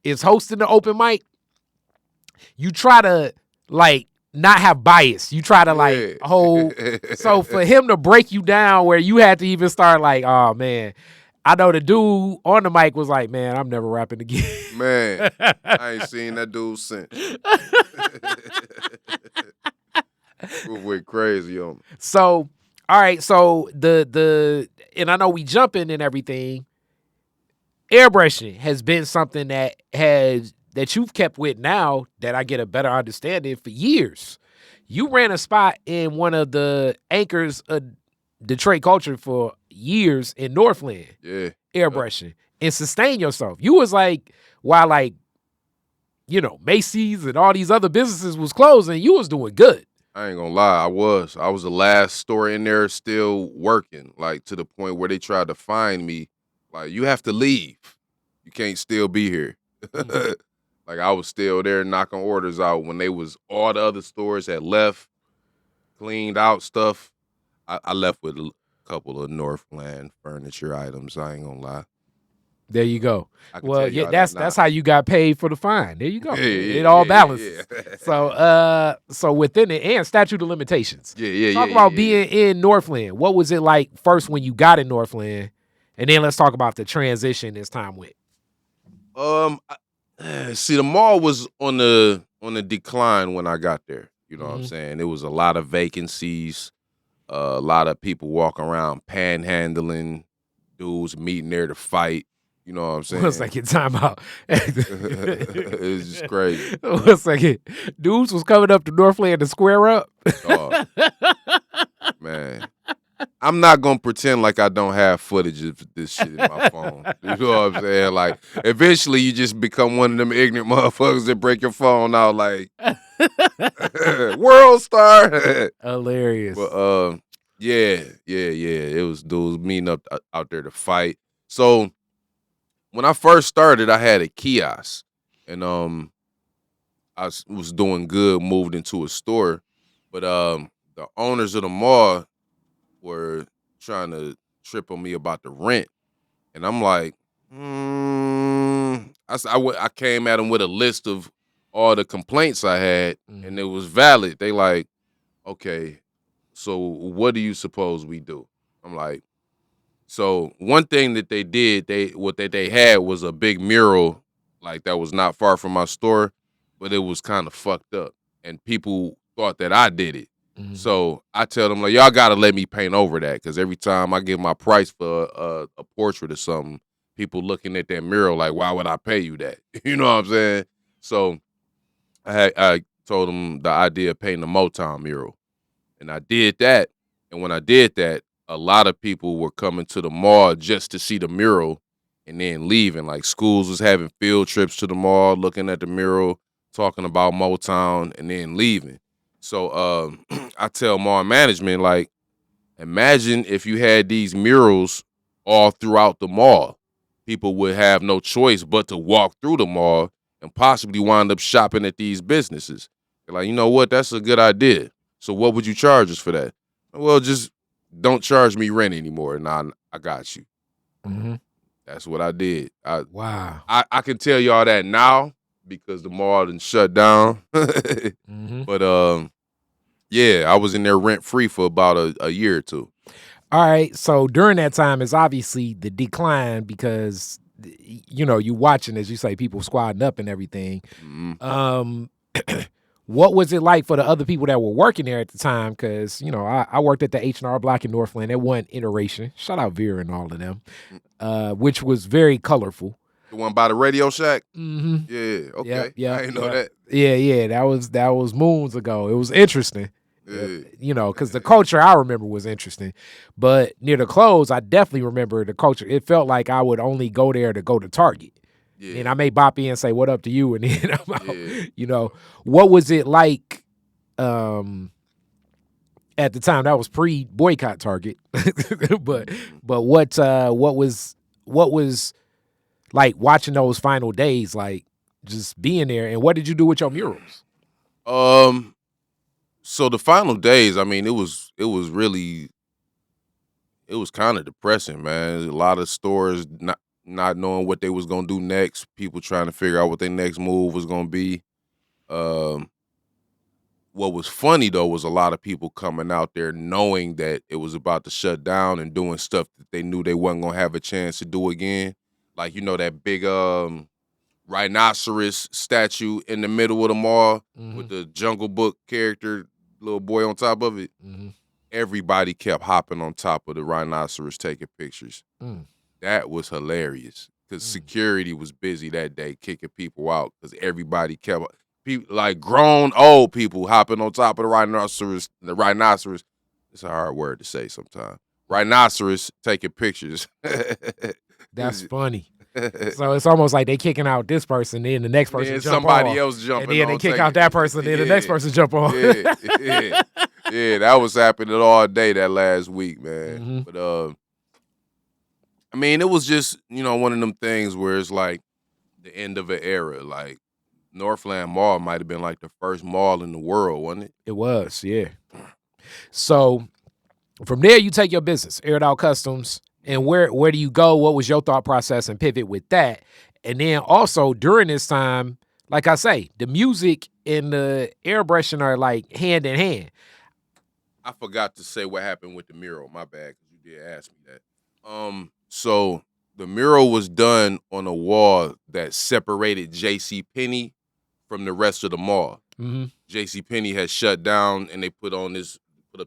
is hosting the open mic, you try to, like, not have bias. You try to, like, hold. So for him to break you down where you had to even start, like, oh, man. I know the dude on the mic was like, man, I'm never rapping again. Man, I ain't seen that dude since. We went crazy on me. So, all right, so and I know we jumping and everything. Airbrushing has been something that you've kept with now that I get a better understanding for years. You ran a spot in one of the anchors of Detroit culture for years in Northland. Yeah. Airbrushing and sustain yourself. You was like, while like, Macy's and all these other businesses was closing, you was doing good. I ain't gonna lie, I was the last store in there still working, like to the point where they tried to find me. Like, you have to leave. You can't still be here. Like I was still there knocking orders out when they was all the other stores had left, cleaned out stuff. I left with a couple of Northland furniture items. I ain't gonna lie. There you go. I can Well, tell yeah, y'all that that's now. how you got paid for the fine. There you go. Yeah, It yeah, all yeah, balances. yeah. So within it and statute of limitations. Talk about being in Northland. What was it like first when you got in Northland? And then let's talk about the transition as time went. See, the mall was on the decline when I got there. You know what I'm Mhm. saying? There was a lot of vacancies, a lot of people walking around panhandling, dudes meeting there to fight. You know what I'm saying? One second, time out. It's just crazy. One second. Dudes was coming up to Northland to square up. Dog. Man. I'm not gonna pretend like I don't have footage of this shit in my phone. You know what I'm saying? Like, eventually you just become one of them ignorant motherfuckers that break your phone out like World Star. Hilarious. But yeah. It was dudes meeting up out there to fight. So when I first started, I had a kiosk, and I was doing good, moved into a store, but the owners of the mall were trying to trip on me about the rent, and I'm like, I came at them with a list of all the complaints I had, and it was valid. They like, okay, so what do you suppose we do? I'm like, so one thing that they did, they had was a big mural, like that was not far from my store, but it was kind of fucked up, and people thought that I did it. So I tell them like, y'all gotta let me paint over that, because every time I give my price for a portrait or something, people looking at that mural like, why would I pay you that? You know what I'm saying? So I told them the idea of painting a Motown mural, and I did that. And when I did that, a lot of people were coming to the mall just to see the mural and then leaving. Like schools was having field trips to the mall, looking at the mural, talking about Motown, and then leaving. So I tell mall management, like, imagine if you had these murals all throughout the mall. People would have no choice but to walk through the mall and possibly wind up shopping at these businesses. They're like, you know what? That's a good idea. So what would you charge us for that? Well, just don't charge me rent anymore. Nah, I got you. That's what I did. Wow. I can tell y'all that now because the mall done shut down. But yeah, I was in there rent free for about a year or two. All right. So during that time is obviously the decline because you watching, as you say, people squatting up and everything. What was it like for the other people that were working there at the time? Because I worked at the H&R Block in Northland. That one iteration. Shout out Vera and all of them, which was very colorful. The one by the Radio Shack. Mm-hmm. Yeah. Okay. Yeah. I didn't know that. Yeah. That was moons ago. It was interesting. Yeah. Because the culture I remember was interesting. But near the close, I definitely remember the culture. It felt like I would only go there to go to Target. Yeah. And I may bop in and say, what up to you? And then I'm out. Yeah. What was it like at the time? That was pre-boycott Target. but what was like watching those final days, like just being there? And what did you do with your murals? So the final days, I mean, it was kind of depressing, man. A lot of stores not knowing what they was gonna do next. People trying to figure out what their next move was gonna be. What was funny though was a lot of people coming out there knowing that it was about to shut down and doing stuff that they knew they wasn't gonna have a chance to do again. Like that big rhinoceros statue in the middle of the mall with the Jungle Book character, little boy on top of it. Everybody kept hopping on top of the rhinoceros taking pictures. That was hilarious because security was busy that day kicking people out because everybody kept people like grown old people hopping on top of the rhinoceros. The rhinoceros, it's a hard word to say sometimes. Rhinoceros taking pictures. That's funny. So it's almost like they kicking out this person, then the next person jump somebody on, else jumping, and then they kick out that person, then the next person jump on. Yeah, that was happening all day that last week, man. But I mean, it was just one of them things where it's like the end of an era. Like Northland Mall might have been like the first mall in the world, wasn't it? It was, yeah. So from there, you take your business, Aired Out Customs, and where do you go? What was your thought process and pivot with that? And then also during this time, like I say, the music and the airbrushing are like hand in hand. I forgot to say what happened with the mural. My bad, because you did ask me that. So the mural was done on a wall that separated J.C. Penney from the rest of the mall. Mm-hmm. J.C. Penney had shut down, and they put up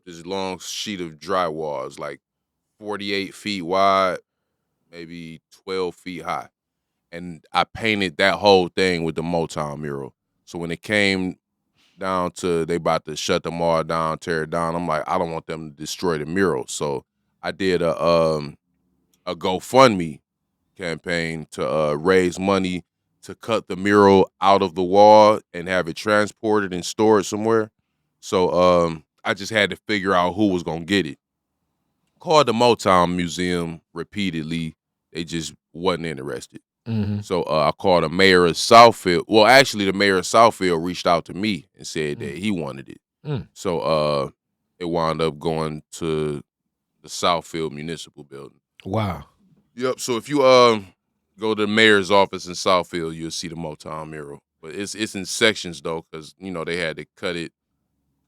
this long sheet of drywall. It's like 48 feet wide, maybe 12 feet high. And I painted that whole thing with the Motown mural. So when it came down to they about to shut the mall down, tear it down, I'm like, I don't want them to destroy the mural. So I did a GoFundMe campaign to raise money to cut the mural out of the wall and have it transported and stored somewhere. So I just had to figure out who was gonna get it. Called the Motown Museum repeatedly. They just wasn't interested. Mm-hmm. So I called the mayor of Southfield. Well, actually, the mayor of Southfield reached out to me and said that he wanted it. So it wound up going to the Southfield Municipal Building. Wow. Yep. So if you go to the mayor's office in Southfield, you'll see the Motown mural. But it's in sections though, because they had to cut it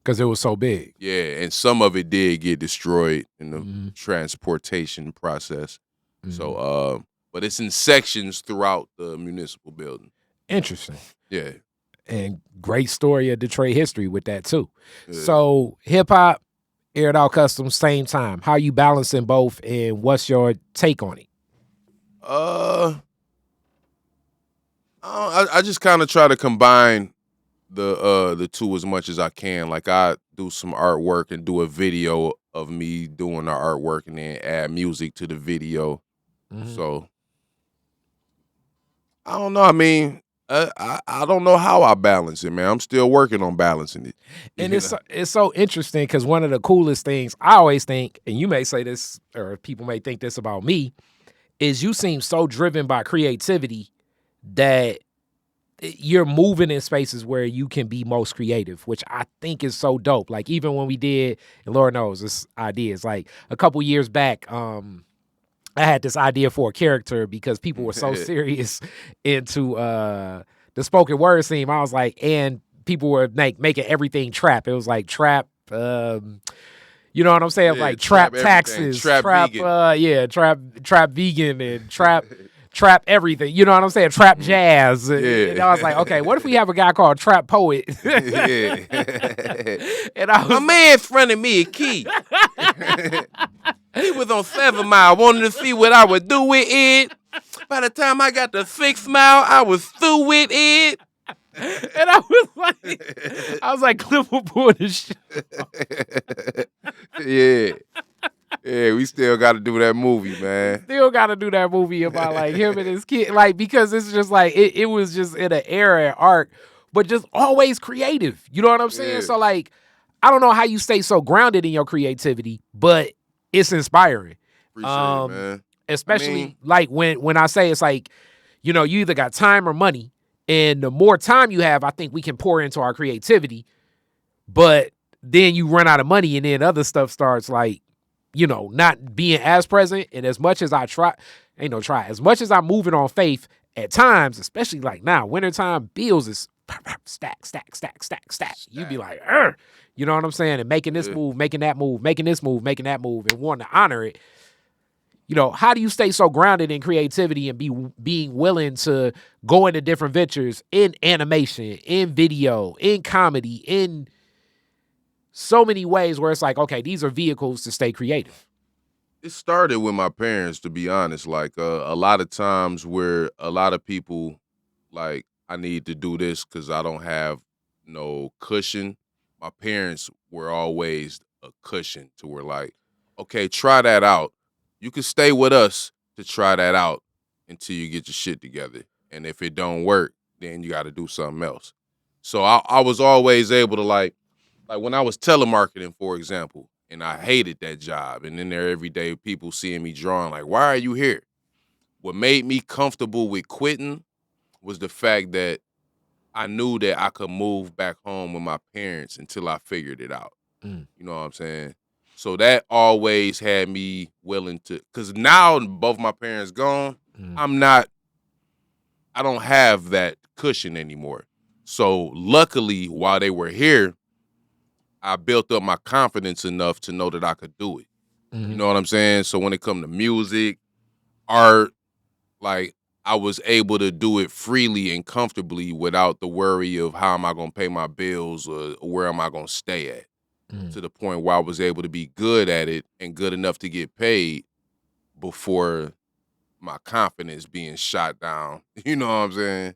because it was so big. Yeah, and some of it did get destroyed in the transportation process. So, but it's in sections throughout the municipal building. Interesting. Yeah. And great story of Detroit history with that too. Yeah. So hip hop, Aired Out Customs, same time. How you balancing both, and what's your take on it? I just kind of try to combine the two as much as I can. Like I do some artwork and do a video of me doing the artwork and then add music to the video. So I don't know. I mean, I don't know how I balance it, man. I'm still working on balancing it. And it's so interesting because one of the coolest things I always think, and you may say this or people may think this about me, is you seem so driven by creativity that you're moving in spaces where you can be most creative, which I think is so dope. Like even when we did, and Lord knows this idea is like a couple years back, I had this idea for a character because people were so serious into the spoken word scene. I was like, and people were making everything trap. It was like trap, you know what I'm saying? Yeah, like trap taxes, trap vegan. Trap vegan and trap everything. You know what I'm saying? Trap jazz. Yeah. And I was like, okay, what if we have a guy called Trap Poet? Yeah. And my man fronted me a key. He was on 7 Mile, wanted to see what I would do with it. By the time I got to 6 Mile, I was through with it. And I was like, Cliff will pull this shit. Yeah. Yeah, we still got to do that movie, man. Still got to do that movie about like him and his kid, like because it's just like it was just in an era and arc, but just always creative. You know what I'm saying? Yeah. So like, I don't know how you stay so grounded in your creativity, but it's inspiring. Appreciate it, man. Especially like when I say it's like, you either got time or money, and the more time you have, I think we can pour into our creativity, but then you run out of money, and then other stuff starts like, not being as present. And as much as I try, as much as I'm moving on faith at times, especially like now, wintertime, bills is stack. You'd be like, you know what I'm saying? And making this move, making that move, making this move, making that move, and wanting to honor it. How do you stay so grounded in creativity and being willing to go into different ventures in animation, in video, in comedy, in so many ways where it's like, okay, these are vehicles to stay creative? It started with my parents, to be honest. Like a lot of times where a lot of people like, I need to do this because I don't have no cushion. My parents were always a cushion to where like, okay, try that out. You can stay with us to try that out until you get your shit together. And if it don't work, then you got to do something else. So I was always able to like when I was telemarketing, for example, and I hated that job. And then there every day, people seeing me drawing like, why are you here? What made me comfortable with quitting was the fact that I knew that I could move back home with my parents until I figured it out. Mm. You know what I'm saying? So that always had me willing to, because now both my parents gone, I don't have that cushion anymore. So luckily, while they were here, I built up my confidence enough to know that I could do it. You know what I'm saying? So when it come to music, art, like I was able to do it freely and comfortably without the worry of how am I gonna pay my bills or where am I gonna stay at. To the point where I was able to be good at it and good enough to get paid before my confidence being shot down. You know what I'm saying?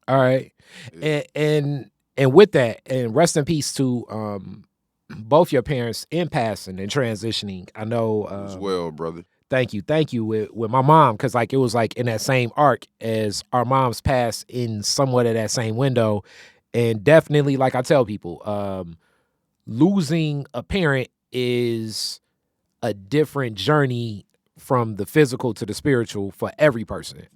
All right. Yeah. And with that, and rest in peace to both your parents in passing and transitioning. I know As well, brother. thank you with my mom, because like it was like in that same arc as our moms passed in somewhat of that same window. And definitely, like I tell people, losing a parent is a different journey from the physical to the spiritual for every person.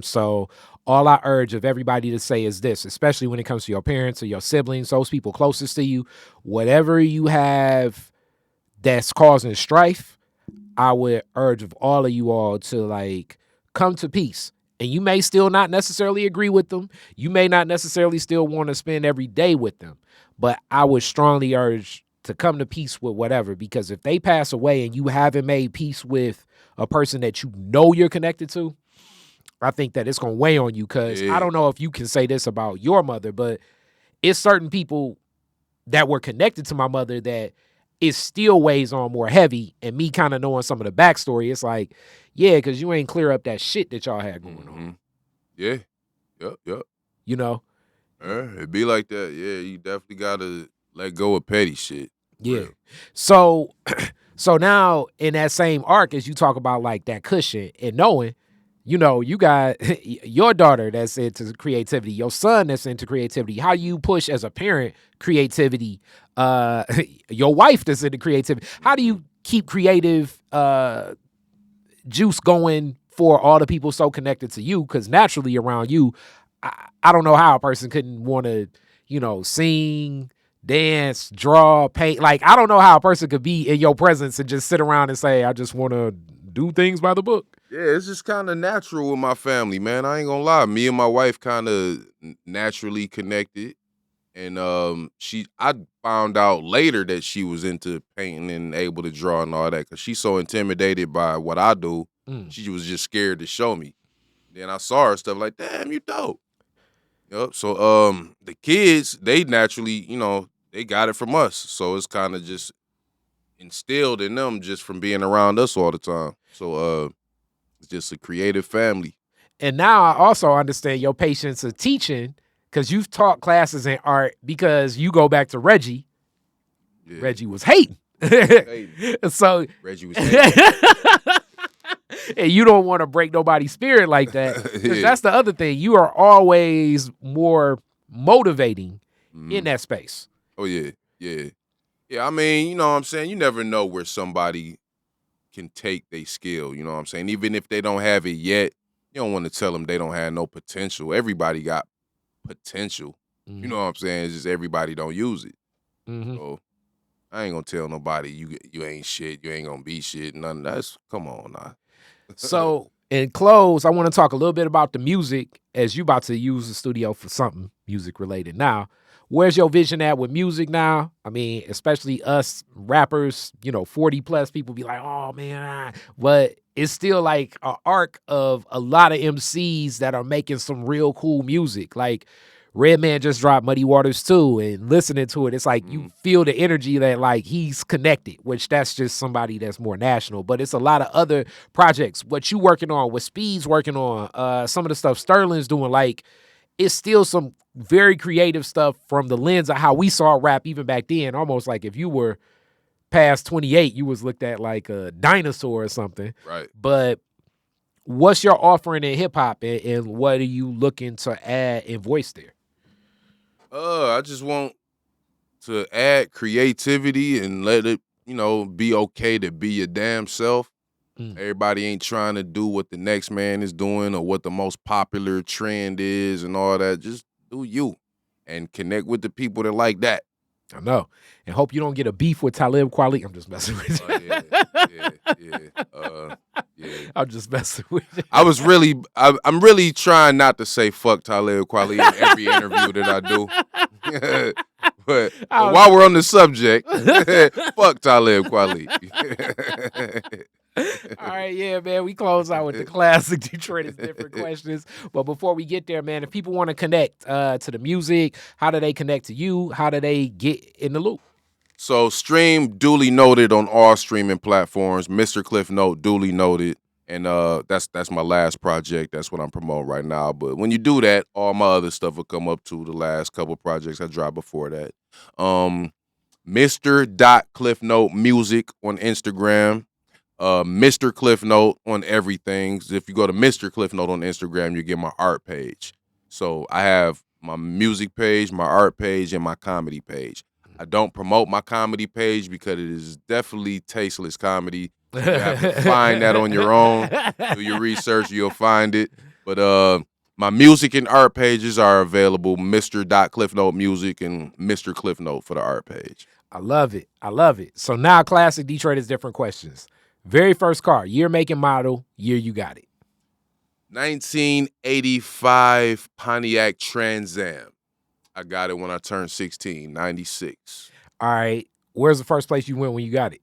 So all I urge of everybody to say is this, especially when it comes to your parents or your siblings, those people closest to you, whatever you have that's causing strife, I would urge of all of you all to like come to peace. And you may still not necessarily agree with them. You may not necessarily still want to spend every day with them. But I would strongly urge to come to peace with whatever, because if they pass away and you haven't made peace with a person that you know you're connected to, I think that it's going to weigh on you. Because I don't know if you can say this about your mother, but it's certain people that were connected to my mother that it still weighs on more heavy. And me kind of knowing some of the backstory, it's like, yeah, because you ain't clear up that shit that y'all had going on. Yeah. Yep. You know? It be like that. Yeah, you definitely gotta let go of petty shit. Yeah. Real. So now in that same arc, as you talk about like that cushion and knowing, you know, you got your daughter that's into creativity, your son that's into creativity, how you push as a parent creativity, your wife that's into creativity. How do you keep creative juice going for all the people so connected to you? Because naturally around you, I don't know how a person couldn't want to, you know, sing, dance, draw, paint. Like, I don't know how a person could be in your presence and just sit around and say, I just want to do things by the book. Yeah, it's just kind of natural with my family, man. I ain't gonna lie. Me and my wife kind of naturally connected. And I found out later that she was into painting and able to draw and all that, because she's so intimidated by what I do. She was just scared to show me. Then I saw her stuff like, damn, you dope. Yep. So the kids, they naturally, you know, they got it from us. So it's kind of just instilled in them just from being around us all the time. So it's just a creative family. And now I also understand your patience of teaching, because you've taught classes in art, because you go back to Reggie. Yeah. Reggie was hating. So Reggie was hating. And you don't want to break nobody's spirit like that. Because that's the other thing. You are always more motivating in that space. Oh, yeah. Yeah, I mean, you know what I'm saying? You never know where somebody can take their skill, you know what I'm saying? Even if they don't have it yet, you don't want to tell them they don't have no potential. Everybody got potential. You know what I'm saying? It's just everybody don't use it. So I ain't gonna tell nobody you ain't shit, you ain't gonna be shit, none of that. Come on now. So in close, I want to talk a little bit about the music, as you about to use the studio for something music related now. Where's your vision at with music now? I mean, especially us rappers, you know, 40 plus people be like, oh man, but it's still like an arc of a lot of MCs that are making some real cool music. Like Redman just dropped Muddy Waters too, and listening to it, it's like you feel the energy that like he's connected, which that's just somebody that's more national. But it's a lot of other projects. What you working on, what Speed's working on, some of the stuff Sterling's doing, like it's still some very creative stuff from the lens of how we saw rap even back then. Almost like if you were past 28, you was looked at like a dinosaur or something. Right. But what's your offering in hip hop, and what are you looking to add in voice there? I just want to add creativity and let it, you know, be okay to be your damn self. Everybody ain't trying to do what the next man is doing or what the most popular trend is and all that. Just do you. and connect with the people that like that. I know. And hope you don't get a beef with Talib Kweli. I'm just messing with you. Yeah. I'm just messing with you. I'm really trying not to say fuck Talib Kweli in every interview that I do. but while we're on the subject, fuck Talib Kweli. All right, yeah, man. We close out with the classic Detroit is Different questions. But before we get there, man, if people want to connect to the music, how do they connect to you? How do they get in the loop? So stream duly noted on all streaming platforms. Mr. Cliffnote duly noted. And that's my last project. That's what I'm promoting right now. But when you do that, all my other stuff will come up to the last couple projects I dropped before that. Mr. Cliffnote Music on Instagram. Mr. Cliffnote on everything. If you go to Mr. Cliffnote on Instagram, you get my art page. So I have my music page, my art page, and my comedy page. I don't promote my comedy page because it is definitely tasteless comedy. You have to find that on your own. Do your research, you'll find it. But my music and art pages are available. Mr. Cliffnote Music and Mr. Cliffnote for the art page. I love it. I love it. So now classic Detroit is Different questions. Very first car, year, make, and model, year you got it. 1985 Pontiac Trans Am. I got it when I turned 16, 96. All right. Where's the first place you went when you got it?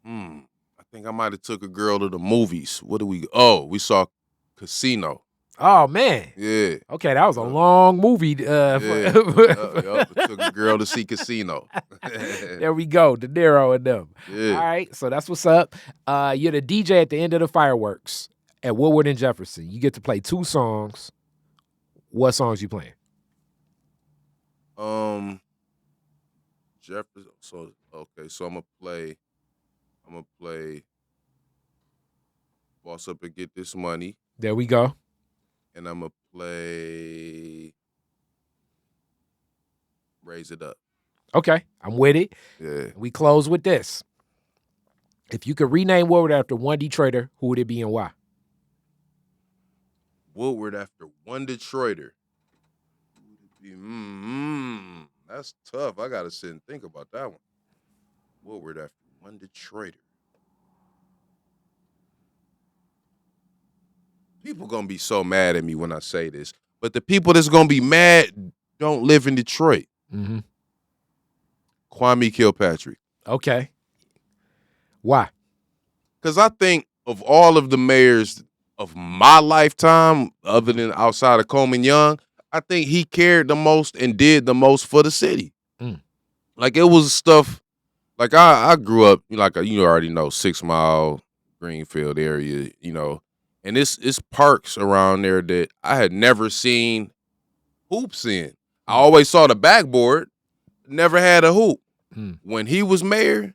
I think I might have took a girl to the movies. We saw Casino. Oh, man. Yeah. Okay, that was a long movie. Took a girl to see Casino. There we go, De Niro and them. Yeah. All right, so that's what's up. You're the DJ at the end of the fireworks at Woodward and Jefferson. You get to play 2 songs. What songs you playing? Jefferson. So I'm gonna play Boss Up and Get This Money. There we go. And I'm gonna play Raise It Up. Okay, I'm with it. Yeah. We close with this. If you could rename Woodward after one Detroiter, who would it be and why? Woodward after one Detroiter. That's tough. I gotta sit and think about that one. Woodward after one Detroiter. People gonna be so mad at me when I say this, but the people that's gonna be mad don't live in Detroit. Mm-hmm. Kwame Kilpatrick. Okay. Why? Because I think of all of the mayors of my lifetime, other than outside of Coleman Young, I think he cared the most and did the most for the city. Like, it was stuff, like I grew up, like you already know, 6 Mile, Greenfield area, and it's parks around there that I had never seen hoops in. I always saw the backboard, never had a hoop. When he was mayor,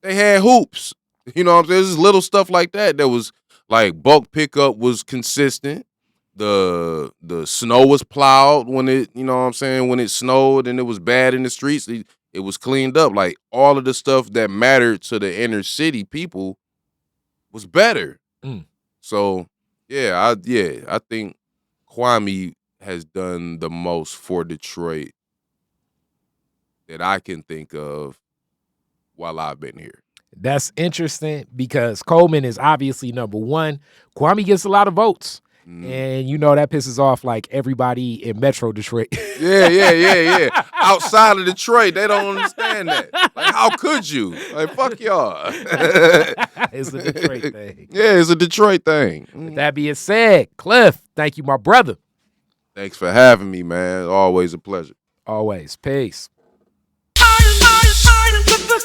they had hoops. You know what I'm saying? There's little stuff like that was like bulk pickup was consistent. The snow was plowed when it, when it snowed and it was bad in the streets, it was cleaned up. Like, all of the stuff that mattered to the inner city people was better. So, I think Kwame has done the most for Detroit that I can think of while I've been here. That's interesting because Coleman is obviously number one. Kwame gets a lot of votes. And that pisses off like everybody in Metro Detroit. Yeah. Outside of Detroit, they don't understand that. Like, how could you? Like, fuck y'all. It's a Detroit thing. Yeah, it's a Detroit thing. With that being said, Cliff, thank you, my brother. Thanks for having me, man. Always a pleasure. Always. Peace. I am the